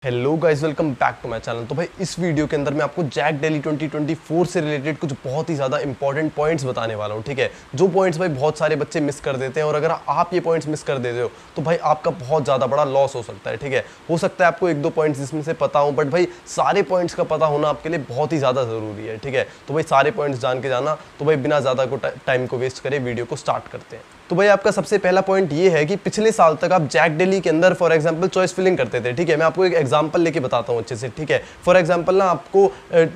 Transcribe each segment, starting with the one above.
Hello guys, welcome back to my channel. तो भाई इस वीडियो के अंदर मैं आपको जैक डेली 2024 से रिलेटेड कुछ बहुत ही ज़्यादा इंपॉर्टेंट पॉइंट्स बताने वाला हूँ। ठीक है, जो पॉइंट्स भाई बहुत सारे बच्चे मिस कर देते हैं और अगर आप ये पॉइंट्स मिस कर देते हो तो भाई आपका बहुत ज़्यादा बड़ा लॉस हो सकता है। ठीक है, हो सकता है आपको एक दो पॉइंट्स इसमें से पता हो, बट भाई सारे पॉइंट्स का पता होना आपके लिए बहुत ही ज़्यादा ज़रूरी है। ठीक है, तो भाई सारे पॉइंट्स जान के जाना। तो भाई बिना ज़्यादा टाइम को वेस्ट करे वीडियो को स्टार्ट करते हैं। तो भाई आपका सबसे पहला पॉइंट ये है कि पिछले साल तक आप जैक डेली के अंदर फॉर एग्जांपल चॉइस फिलिंग करते थे। ठीक है, मैं आपको एक एग्जांपल लेके बताता हूँ अच्छे से। ठीक है, फॉर एग्जांपल ना आपको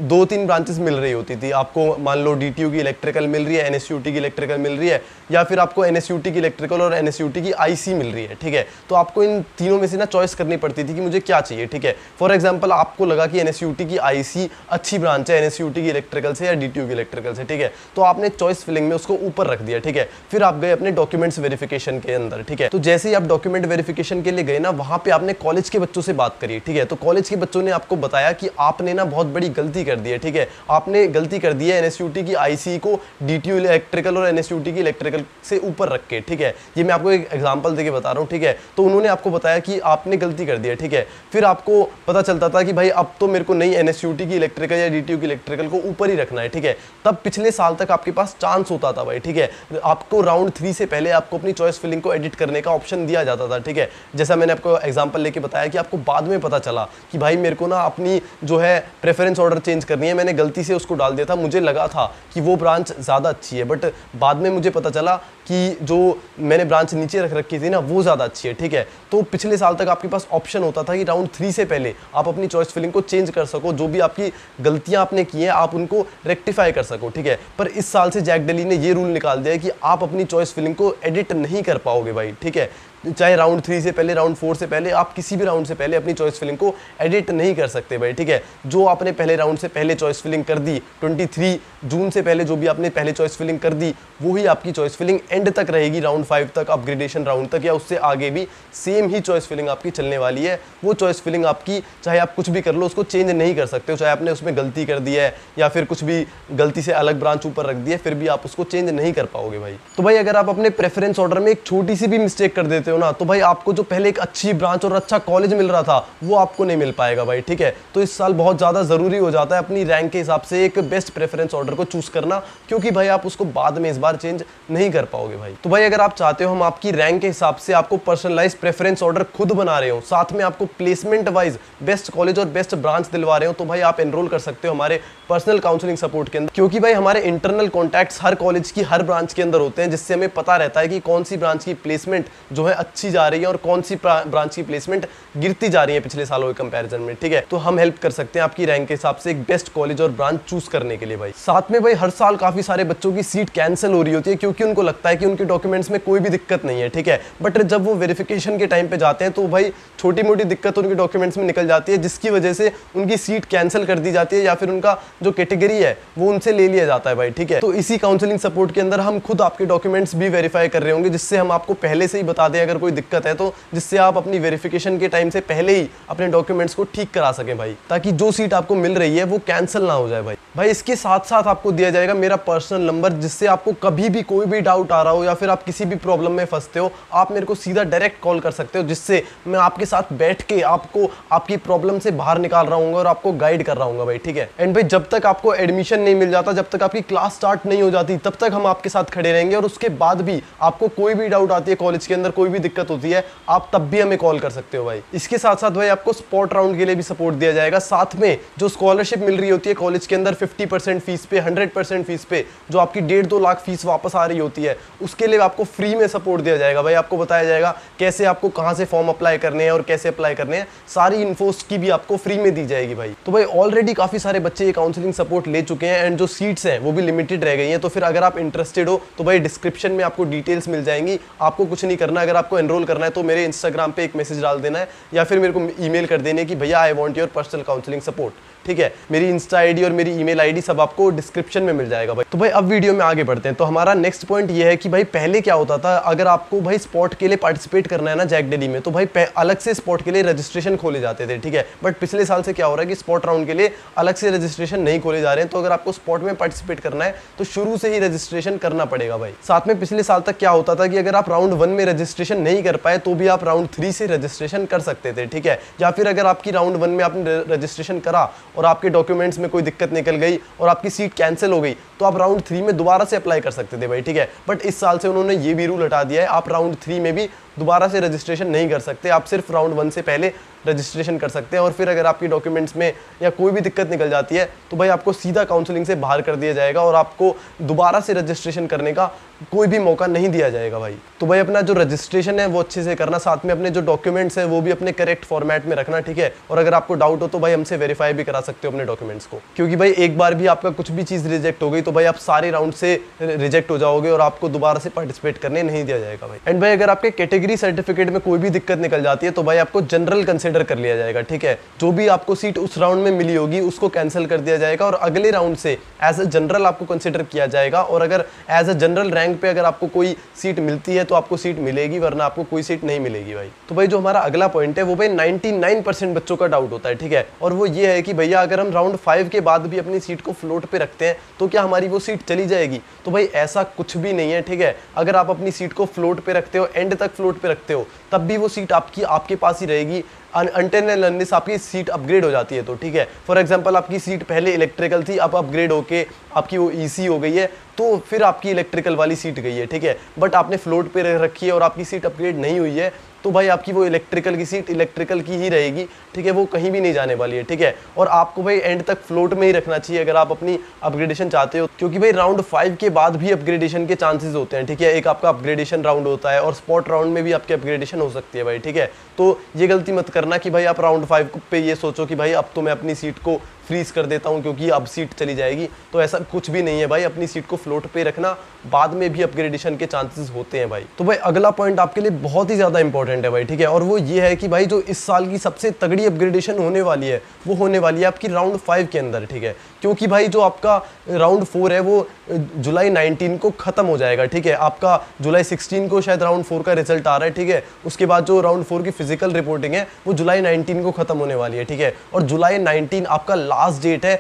2-3 ब्रांचेस मिल रही होती थी। आपको मान लो DTU की इलेक्ट्रिकल मिल रही है, NSUT की इलेक्ट्रिकल मिल रही है, या फिर आपको NSUT की इलेक्ट्रिकल और NSUT की IC मिल रही है। ठीक है, तो आपको इन तीनों में से ना चॉइस करनी पड़ती थी कि मुझे क्या चाहिए। ठीक है, फॉर एग्जाम्पल आपको लगा कि NSUT की IC अच्छी ब्रांच है NSUT की इलेक्ट्रिकल से या DTU की इलेक्ट्रिकल से। ठीक है, तो आपने चॉइस फिलिंग में उसको ऊपर रख दिया। ठीक है, फिर आप गए अपने डॉक्यूमेंट्स वेरिफिकेशन के अंदर। ठीक है, तो जैसे ही आप डॉक्यूमेंट वेरिफिकेशन के लिए गए ना, वहां पे आपने कॉलेज के बच्चों से बात करी। ठीक है, तो कॉलेज के बच्चों ने आपको बताया कि आपने ना बहुत बड़ी गलती कर दी है। ठीक है, आपने गलती कर दी है NSUT की IC को DTU इलेक्ट्रिकल और NSUT की इलेक्ट्रिकल से ऊपर रख के। ठीक है, ये मैं आपको एक एग्जांपल देके बता रहा हूँ। ठीक है, तो उन्होंने आपको बताया कि आपने गलती कर दी है। ठीक है, फिर आपको पता चलता था कि भाई अब तो मेरे को नहीं NSUT की इलेक्ट्रिकल या DTU की इलेक्ट्रिकल को ऊपर ही रखना है। ठीक है, तब पिछले साल तक आपके पास चांस होता था भाई। ठीक है, आपको राउंड 3 से पहले आपको अपनी चॉइस फिलिंग को एडिट करने का ऑप्शन दिया जाता था। ठीक है, जैसा मैंने आपको एग्जांपल लेके बताया कि आपको बाद में पता चला कि भाई मेरे को ना अपनी जो है प्रेफरेंस ऑर्डर चेंज करनी है, मैंने गलती से उसको डाल दिया था, मुझे लगा था कि वो ब्रांच ज़्यादा अच्छी है, बट बाद में मुझे पता चला कि जो मैंने ब्रांच नीचे रख रखी थी ना वो ज़्यादा अच्छी है। ठीक है, तो पिछले साल तक आपके पास ऑप्शन होता था कि राउंड 3 से पहले आप अपनी चॉइस फिलिंग को चेंज कर सको, जो भी आपकी गलतियां आपने की हैं आप उनको रेक्टिफाई कर सको। ठीक है, पर इस साल से जैक डेली ने ये रूल निकाल दिया है कि आप अपनी चॉइस फिलिंग को एडिट नहीं कर पाओगे भाई। ठीक है, चाहे राउंड 3 से पहले, राउंड 4 से पहले, आप किसी भी राउंड से पहले अपनी चॉइस फिलिंग को एडिट नहीं कर सकते भाई। ठीक है, जो आपने पहले राउंड से पहले चॉइस फिलिंग कर दी, 23 जून से पहले जो भी आपने पहले चॉइस फिलिंग कर दी, वो ही आपकी चॉइस फिलिंग एंड तक रहेगी, राउंड 5 तक, अपग्रेडेशन राउंड तक, या उससे आगे भी सेम ही चॉइस फिलिंग आपकी चलने वाली है। वो चॉइस फिलिंग आपकी चाहे आप कुछ भी कर लो उसको चेंज नहीं कर सकते हो, चाहे आपने उसमें गलती कर दी है या फिर कुछ भी गलती से अलग ब्रांच ऊपर रख दी है, फिर भी आप उसको चेंज नहीं कर पाओगे भाई। तो भाई अगर आप अपने प्रेफरेंस ऑर्डर में एक छोटी सी भी मिस्टेक कर देते हो ना, तो भाई आपको जो पहले एक अच्छी ब्रांच और अच्छा कॉलेज मिल रहा था वो आपको नहीं मिल पाएगा भाई। ठीक है, तो इस साल बहुत ज़्यादा ज़रूरी हो जाता है अपनी रैंक के हिसाब से एक बेस्ट प्रेफरेंस ऑर्डर को चूज करना, क्योंकि भाई आप उसको बाद में इस बार चेंज नहीं कर पाओगे भाई। तो भाई अगर आप चाहते हो हम आपकी रैंक के हिसाब से आपको पर्सनलाइज प्रेफरेंस ऑर्डर खुद बना रहे हो, साथ में आपको प्लेसमेंट वाइज बेस्ट कॉलेज और बेस्ट ब्रांच दिलवा रहे हो, तो भाई आप एनरोल कर सकते हो हमारे पर्सनल काउंसलिंग सपोर्ट के अंदर, क्योंकि भाई हमारे इंटरनल कॉन्टैक्ट्स हर कॉलेज की हर ब्रांच के अंदर होते हैं, जिससे हमें पता रहता है कि कौन सी ब्रांच की प्लेसमेंट जो है अच्छी जा रही है और कौन सी ब्रांच की प्लेसमेंट गिरती जा रही है पिछले सालों के कंपैरिजन में। ठीक है, तो हम हेल्प कर सकते हैं आपकी रैंक के हिसाब से एक बेस्ट कॉलेज और ब्रांच चूज करने के लिए भाई। साथ में भाई हर साल काफी सारे बच्चों की सीट कैंसिल हो रही होती है, क्योंकि उनको लगता है कि उनके डॉक्यूमेंट्स में कोई भी दिक्कत नहीं है। ठीक है, बट जब वो वेरिफिकेशन के टाइम पे जाते हैं तो भाई छोटी मोटी दिक्कत उनके डॉक्यूमेंट्स में निकल जाती है, जिसकी वजह से उनकी सीट कैंसिल कर दी जाती है या फिर उनका जो कैटेगरी है वो उनसे ले लिया जाता है भाई। ठीक है, तो इसी काउंसलिंग सपोर्ट के अंदर हम खुद आपके डॉक्यूमेंट्स भी वेरीफाई कर रहे होंगे, जिससे हम आपको पहले से ही बता दें अगर कोई दिक्कत है तो, जिससे आप अपनी वेरिफिकेशन के टाइम से पहले ही अपने डॉक्यूमेंट्स को ठीक करा सकें भाई, ताकि जो सीट आपको मिल रही है वो कैंसिल ना हो जाए भाई। इसके साथ साथ आपको दिया जाएगा मेरा पर्सनल नंबर, जिससे आपको कभी भी कोई भी डाउट आ रहा हो या फिर आप किसी भी प्रॉब्लम में फंसते हो, आप मेरे को सीधा डायरेक्ट कॉल कर सकते हो, जिससे मैं आपके साथ बैठ के आपको आपकी प्रॉब्लम से बाहर निकाल रहा हूँ और आपको गाइड कर रहा हूँ भाई। ठीक है, एंड भाई जब तक आपको एडमिशन नहीं मिल जाता, जब तक आपकी क्लास स्टार्ट नहीं हो जाती, तब तक हम आपके साथ खड़े रहेंगे, और उसके बाद भी आपको कोई भी डाउट आती है कॉलेज के अंदर, कोई भी दिक्कत होती है, आप तब भी हमें कॉल कर सकते हो भाई। इसके साथ साथ भाई आपको स्पॉट राउंड के लिए भी सपोर्ट दिया जाएगा, साथ में जो स्कॉलरशिप मिल रही होती है कॉलेज के अंदर 50% फीस पे, 100% फीस पे, जो आपकी 1.5-2 लाख फीस वापस आ रही होती है, उसके लिए आपको फ्री में सपोर्ट दिया जाएगा भाई। आपको बताया जाएगा कैसे आपको कहां से फॉर्म अप्लाई करने हैं और कैसे अप्लाई करने हैं, सारी इन्फोस की भी आपको फ्री में दी जाएगी भाई। तो भाई ऑलरेडी काफी सारे बच्चे ये काउंसलिंग सपोर्ट ले चुके हैं, एंड जो सीट्स हैं वो भी लिमिटेड रह गई हैं, तो फिर अगर आप इंटरेस्टेड हो तो भाई डिस्क्रिप्शन में आपको डिटेल्स मिल जाएंगी। आपको कुछ नहीं करना, अगर आपको एनरोल करना है तो मेरे इंस्टाग्राम पे एक मैसेज डाल देना है या फिर मेरे को ईमेल कर देने की भैया I want your personal counselling support. ठीक है, मेरी इंस्टा आईडी और मेरी ईमेल आईडी सब आपको डिस्क्रिप्शन में मिल जाएगा भाई। तो भाई अब वीडियो में आगे बढ़ते हैं। तो हमारा नेक्स्ट पॉइंट ये है कि भाई पहले क्या होता था, अगर आपको भाई स्पॉट के लिए पार्टिसिपेट करना है ना जैक डेली में, तो भाई अलग से स्पॉट के लिए रजिस्ट्रेशन खोले जाते थे। ठीक है, बट पिछले साल से क्या हो रहा है कि स्पॉट राउंड के लिए अलग से रजिस्ट्रेशन नहीं खोले जा रहे हैं। तो अगर आपको स्पॉट में पार्टिसिपेट करना है तो शुरू से ही रजिस्ट्रेशन करना पड़ेगा भाई। साथ में पिछले साल तक क्या होता था कि अगर आप राउंड 1 में रजिस्ट्रेशन रजिस्ट्रेशन नहीं कर पाए तो भी आप राउंड 3 से रजिस्ट्रेशन कर सकते थे, ठीक है। या फिर अगर आपकी राउंड 1 में आपने रजिस्ट्रेशन करा और आपके डॉक्यूमेंट्स में कोई दिक्कत निकल गई और आपकी सीट कैंसिल हो गई तो आप राउंड 3 में दोबारा से अप्लाई कर सकते थे भाई, ठीक है। बट इस साल से उन्होंने ये भी रूल हटा दिया है, आप राउंड 3 में भी दोबारा से रजिस्ट्रेशन नहीं कर सकते, आप सिर्फ राउंड 1 से पहले रजिस्ट्रेशन कर सकते हैं। और फिर अगर आपकी डॉक्यूमेंट्स में या कोई भी दिक्कत निकल जाती है तो भाई आपको सीधा काउंसलिंग से बाहर कर दिया जाएगा और आपको दोबारा से रजिस्ट्रेशन करने का कोई भी मौका नहीं दिया जाएगा भाई। तो भाई अपना जो रजिस्ट्रेशन है वो अच्छे से करना, साथ में अपने जो डॉक्यूमेंट्स हैं वो भी अपने करेक्ट फॉर्मेट में रखना, ठीक है। और अगर आपको डाउट हो तो भाई हमसे वेरीफाई भी करा सकते हो अपने डॉक्यूमेंट्स को, क्योंकि भाई एक बार भी आपका कुछ भी चीज़ रिजेक्ट हो गई तो भाई आप सारे राउंड से रिजेक्ट हो जाओगे और आपको दोबारा से पार्टिसिपेट करने नहीं दिया जाएगा भाई। एंड भाई अगर आपके कैटेगरी सर्टिफिकेट में कोई भी दिक्कत निकल जाती है तो भाई आपको जनरल कंसिडर कर लिया जाएगा, ठीक है। जो भी आपको सीट उस राउंड में मिली होगी उसको कैंसिल कर दिया जाएगा और अगले राउंड से एज अ जनरल आपको कंसिडर किया जाएगा। और अगर एज अ जनरल रैंक पे अगर आपको कोई सीट मिलती है तो आपको सीट मिलेगी, वरना आपको कोई सीट नहीं मिलेगी भाई। तो भाई जो हमारा अगला पॉइंट है वो भाई 99% बच्चों का डाउट होता है, ठीक है। और वो ये है कि भैया अगर हम राउंड 5 के बाद भी अपनी सीट को फ्लोट पे रखते हैं तो क्या हमारी वो सीट चली जाएगी? तो भाई ऐसा कुछ भी नहीं है, ठीक है। अगर आप अपनी सीट को फ्लोट पे रखते हो, एंड तक फ्लोट पे रखते हो, तब भी वो सीट आपके पास ही रहेगी अनटिल एंड अनलेस आपकी सीट अपग्रेड हो जाती है तो, ठीक है। फॉर एग्जांपल आपकी सीट पहले इलेक्ट्रिकल थी, अब अपग्रेड होके आपकी वो ईसी हो गई है तो फिर आपकी इलेक्ट्रिकल वाली सीट गई है, ठीक है। बट आपने फ्लोट पे रखी है और आपकी सीट अपग्रेड नहीं हुई है तो भाई आपकी वो इलेक्ट्रिकल की सीट इलेक्ट्रिकल की ही रहेगी, ठीक है, वो कहीं भी नहीं जाने वाली है, ठीक है। और आपको भाई एंड तक फ्लोट में ही रखना चाहिए अगर आप अपनी अपग्रेडेशन चाहते हो, क्योंकि भाई राउंड 5 के बाद भी अपग्रेडेशन के चांसेस होते हैं, ठीक है। एक आपका अपग्रेडेशन राउंड होता है और स्पॉट राउंड में भी आपकी अपग्रेडेशन हो सकती है भाई, ठीक है। तो ये गलती मत करना कि भाई आप राउंड 5 पे ये सोचो कि भाई अब तो मैं अपनी सीट को फ्रीज कर देता हूं क्योंकि अब सीट चली जाएगी, तो ऐसा कुछ भी नहीं है भाई। अपनी सीट को फ्लोट पे रखना, बाद में भी अपग्रेडेशन के चांसेस होते हैं भाई। तो भाई अगला पॉइंट आपके लिए बहुत ही ज्यादा इंपॉर्टेंट है भाई, ठीक है। और वो ये है कि भाई जो इस साल की सबसे तगड़ी अपग्रेडेशन होने वाली है वो होने वाली है आपकी राउंड 5 के अंदर, ठीक है। क्योंकि भाई जो आपका राउंड 4 है वो जुलाई 19 को खत्म हो जाएगा, ठीक है। आपका जुलाई 16 को शायद राउंड 4 का रिजल्ट आ रहा है, ठीक है। उसके बाद जो राउंड 4 की फिजिकल रिपोर्टिंग है वो जुलाई 19 को खत्म होने वाली है, ठीक है। और जुलाई 19 आपका लास्ट डेट है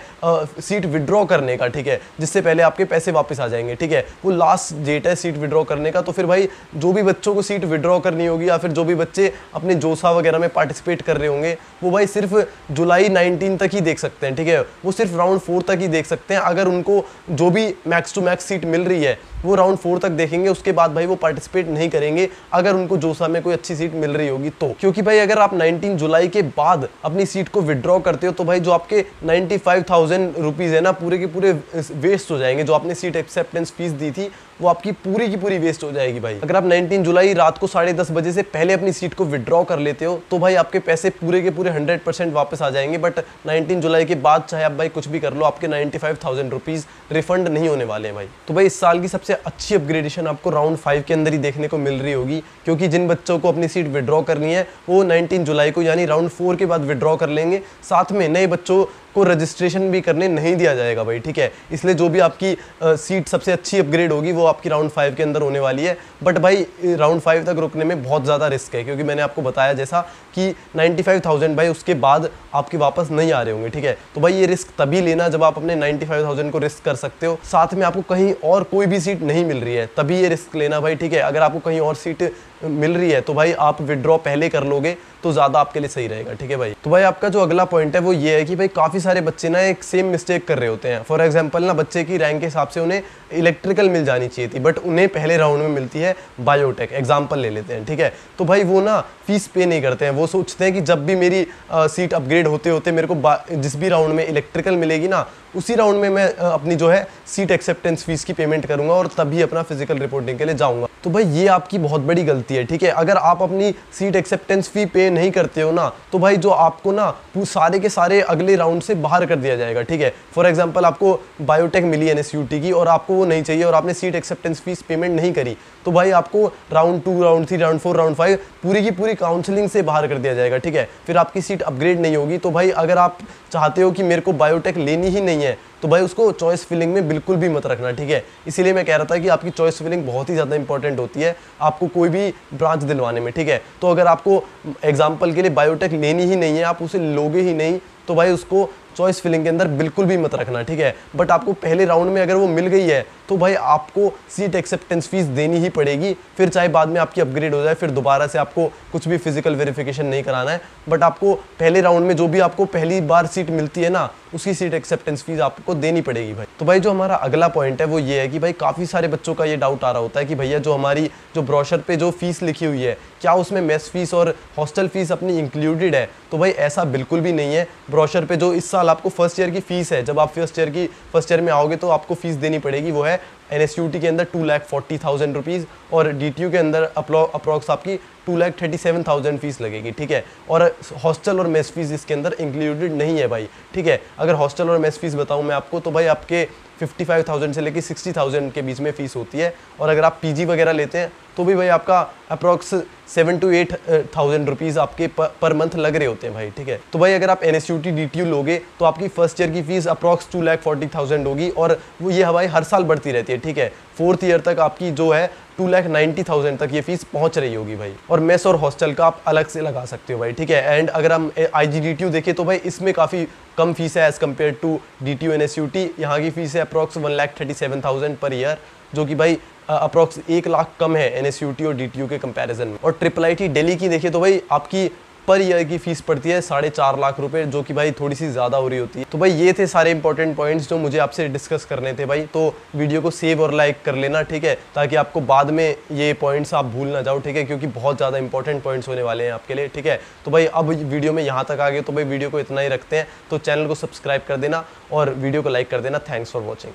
सीट विड्रॉ करने का, ठीक है, जिससे पहले आपके पैसे वापस आ जाएंगे, ठीक है। वो लास्ट डेट है सीट विड्रॉ करने का। तो फिर भाई जो भी बच्चों को सीट विड्रॉ करनी होगी या फिर जो भी बच्चे अपने जोसा वगैरह में पार्टिसिपेट कर रहे होंगे वो भाई सिर्फ जुलाई 19 तक ही देख सकते हैं, ठीक है। वो सिर्फ राउंड 4 तक ही देख सकते हैं। अगर उनको जो भी मैक्स टू मैक्स सीट मिल रही है वो राउंड 4 तक देखेंगे, उसके बाद भाई वो पार्टिसिपेट नहीं करेंगे अगर उनको जोसा में कोई अच्छी सीट मिल रही होगी तो। क्योंकि भाई अगर आप 19 जुलाई के बाद अपनी सीट को विड्रॉ करते हो तो भाई जो आपके 95,000 रुपीज़ है ना पूरे के पूरे वेस्ट हो जाएंगे। जो आपने सीट एक्सेप्टेंस फीस दी थी वो आपकी पूरी की पूरी वेस्ट हो जाएगी भाई। अगर आप 19 जुलाई रात को 10:30 बजे से पहले अपनी सीट को विड्रॉ कर लेते हो तो भाई आपके पैसे पूरे के पूरे 100% वापस आ जाएंगे। बट 19 जुलाई के बाद चाहे आप भाई कुछ भी कर लो, आपके 95,000 रुपीज़ रिफंड नहीं होने वाले हैं भाई। तो भाई इस साल की सबसे अच्छी अपग्रेडेशन आपको राउंड 5 के अंदर ही देखने को मिल रही होगी, क्योंकि जिन बच्चों को अपनी सीट विड्रॉ करनी है वो 19 जुलाई को यानी राउंड 4 के बाद विड्रॉ कर लेंगे। साथ में नए बच्चों को रजिस्ट्रेशन भी करने नहीं दिया जाएगा भाई, ठीक है। इसलिए जो भी आपकी सीट सबसे अच्छी अपग्रेड होगी वो आपकी राउंड 5 के अंदर होने वाली है। बट भाई राउंड 5 तक रुकने में बहुत ज़्यादा रिस्क है, क्योंकि मैंने आपको बताया जैसा कि 95,000 भाई उसके बाद आपके वापस नहीं आ रहे होंगे, ठीक है। तो भाई ये रिस्क तभी लेना जब आप अपने 95,000 को रिस्क कर सकते हो, साथ में आपको कहीं और कोई भी सीट नहीं मिल रही है, तभी ये रिस्क लेना भाई, ठीक है। अगर आपको कहीं और सीट मिल रही है तो भाई आप विड्रॉ पहले कर लोगे तो ज़्यादा आपके लिए सही रहेगा, ठीक है भाई। तो भाई आपका जो अगला पॉइंट है वो ये है कि भाई काफ़ी सारे बच्चे ना एक सेम मिस्टेक कर रहे होते हैं। फॉर एग्जांपल ना बच्चे की रैंक के हिसाब से उन्हें इलेक्ट्रिकल मिल जानी चाहिए थी, बट उन्हें पहले राउंड में मिलती है बायोटेक। एग्जाम्पल ले लेते हैं, ठीक है। तो भाई वो ना फीस पे नहीं करते हैं, वो सोचते हैं कि जब भी मेरी सीट अपग्रेड होते होते मेरे को जिस भी राउंड में इलेक्ट्रिकल मिलेगी ना उसी राउंड में मैं अपनी जो है सीट एक्सेप्टेंस फीस की पेमेंट करूंगा और तभी अपना फिजिकल रिपोर्टिंग के लिए जाऊंगा। तो भाई ये आपकी बहुत बड़ी गलती है, ठीक है। अगर आप अपनी सीट एक्सेप्टेंस फी पे नहीं करते हो ना तो भाई जो आपको ना सारे के सारे अगले राउंड से बाहर कर दिया जाएगा, ठीक है। फॉर एग्जांपल आपको बायोटेक मिली है एनएसयूटी की और आपको वो नहीं चाहिए और आपने सीट एक्सेप्टेंस फीस पेमेंट नहीं करी तो भाई आपको राउंड 2, राउंड 3, राउंड 4, राउंड 5 पूरी की पूरी काउंसलिंग से बाहर कर दिया जाएगा, ठीक है। फिर आपकी सीट अपग्रेड नहीं होगी। तो भाई अगर आप चाहते हो कि मेरे को बायोटेक लेनी ही नहीं है तो भाई उसको चॉइस फिलिंग में बिल्कुल भी मत रखना, ठीक है। इसीलिए मैं कह रहा था कि आपकी चॉइस फिलिंग बहुत ही ज़्यादा इंपॉर्टेंट होती है आपको कोई भी ब्रांच दिलवाने में, ठीक है। तो अगर आपको एग्जाम्पल के लिए बायोटेक लेनी ही नहीं है, आप उसे लोगे ही नहीं तो भाई उसको चॉइस फिलिंग के अंदर बिल्कुल भी मत रखना, ठीक है। बट आपको पहले राउंड में अगर वो मिल गई है तो भाई आपको सीट एक्सेप्टेंस फीस देनी ही पड़ेगी, फिर चाहे बाद में आपकी अपग्रेड हो जाए, फिर दोबारा से आपको कुछ भी फिजिकल वेरिफिकेशन नहीं कराना है। बट आपको पहले राउंड में जो भी आपको पहली बार सीट मिलती है ना, उसकी सीट एक्सेप्टेंस फीस आपको देनी पड़ेगी भाई। तो भाई जो हमारा अगला पॉइंट है वो ये है कि भाई काफ़ी सारे बच्चों का ये डाउट आ रहा होता है कि भैया जो हमारी जो ब्रोशर पे जो फीस लिखी हुई है, क्या उसमें मेस फीस और हॉस्टल फीस अपनी इंक्लूडेड है? तो भाई ऐसा बिल्कुल भी नहीं है। ब्रोशर पे जो इस साल आपको फर्स्ट ईयर की फीस है, जब आप फर्स्ट ईयर में आओगे तो आपको फीस देनी पड़ेगी, वो है NSUT के अंदर 2,40,000 रुपीज़ और DTU के अंदर अप्रॉक्स आपकी 2,37,000 फीस लगेगी, ठीक है। और हॉस्टल और मेस फीस इसके अंदर इंक्लूडेड नहीं है भाई, ठीक है। अगर हॉस्टल और मेस फीस बताऊं मैं आपको तो भाई आपके 55,000 से लेके 60,000 के बीच में फ़ीस होती है। और अगर आप PG वगैरह लेते हैं तो भी भाई आपका अप्रॉक्स 7,000 to 8,000 रुपीज़ आपके पर मंथ लग रहे होते हैं भाई, ठीक है। तो भाई अगर आप NSUT DTU लोगे तो आपकी फर्स्ट ईयर की फीस अप्रॉक्स 2,40,000 होगी और वो ये भाई हर साल बढ़ती रहती है, ठीक है। फोर्थ ईयर तक आपकी जो है 2,90,000 तक ये फीस पहुंच रही होगी भाई। और मेस और हॉस्टल का आप अलग से लगा सकते हो भाई, ठीक है। एंड अगर हम IGDTU देखें तो भाई इसमें काफ़ी कम फीस है as compared to DTU NSUT। यहाँ की फीस है अप्रॉक्स 1,37,000 पर ईयर, जो कि भाई अप्रॉक्स 1 लाख कम है NSUT और DTU के कंपैरिजन में। और IIIT दिल्ली की देखिए तो भाई आपकी पर ईयर की फीस पड़ती है 4.5 लाख रुपए, जो कि भाई थोड़ी सी ज़्यादा हो रही होती है। तो भाई ये थे सारे इंपॉर्टेंट पॉइंट्स जो मुझे आपसे डिस्कस करने थे भाई। तो वीडियो को सेव और लाइक कर लेना, ठीक है, ताकि आपको बाद में ये पॉइंट्स आप भूल ना जाओ, ठीक है, क्योंकि बहुत ज़्यादा इंपॉर्टेंट पॉइंट्स होने वाले हैं आपके लिए, ठीक है। तो भाई अब वीडियो में यहाँ तक आ गए तो भाई वीडियो को इतना ही रखते हैं, तो चैनल को सब्सक्राइब कर देना और वीडियो को लाइक कर देना। Thanks for watching.